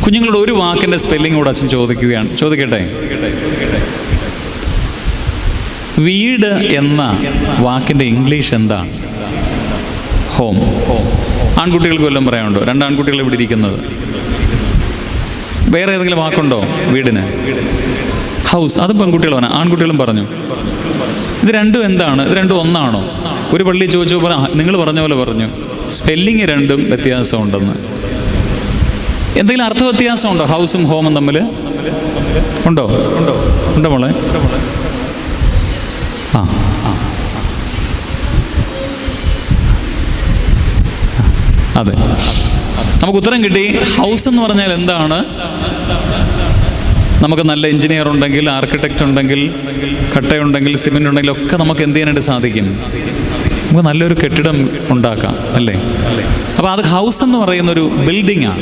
കുഞ്ഞുങ്ങളോട് ഒരു വാക്കിൻ്റെ സ്പെല്ലിംഗ് കൂടെ അച്ഛൻ ചോദിക്കട്ടെ. വീട് എന്ന വാക്കിൻ്റെ ഇംഗ്ലീഷ് എന്താണ്? ഹോം. ആൺകുട്ടികൾക്ക് വല്ലതും പറയാനുണ്ടോ? 2 ആൺകുട്ടികൾ ഇവിടെ ഇരിക്കുന്നത്. വേറെ ഏതെങ്കിലും വാക്കുണ്ടോ വീടിന്? ഹൗസ്. അത് പെൺകുട്ടികൾ പറഞ്ഞു, ആൺകുട്ടികളും പറഞ്ഞു. ഇത് രണ്ടും എന്താണ്? ഇത് രണ്ടും ഒന്നാണോ? ഒരു പള്ളി ചോദിച്ചു നിങ്ങൾ പറഞ്ഞ പോലെ പറഞ്ഞു സ്പെല്ലിങ് രണ്ടും വ്യത്യാസമുണ്ടെന്ന്. എന്തെങ്കിലും അർത്ഥ വ്യത്യാസമുണ്ടോ ഹൗസും ഹോമും തമ്മിൽ? ഉണ്ടോ മോളെ? അതെ, നമുക്ക് ഉത്തരം കിട്ടി. ഹൗസ് എന്ന് പറഞ്ഞാൽ എന്താണ്? നമുക്ക് നല്ല എഞ്ചിനീയർ ഉണ്ടെങ്കിൽ, ആർക്കിടെക്റ്റ് ഉണ്ടെങ്കിൽ, കട്ടയുണ്ടെങ്കിൽ, സിമെൻ്റ് ഉണ്ടെങ്കിൽ ഒക്കെ നമുക്ക് എന്ത് ചെയ്യാനായിട്ട് സാധിക്കും? നമുക്ക് നല്ലൊരു കെട്ടിടം ഉണ്ടാക്കാം, അല്ലേ? അപ്പോൾ അത് ഹൗസ് എന്ന് പറയുന്നൊരു ബിൽഡിംഗ് ആണ്.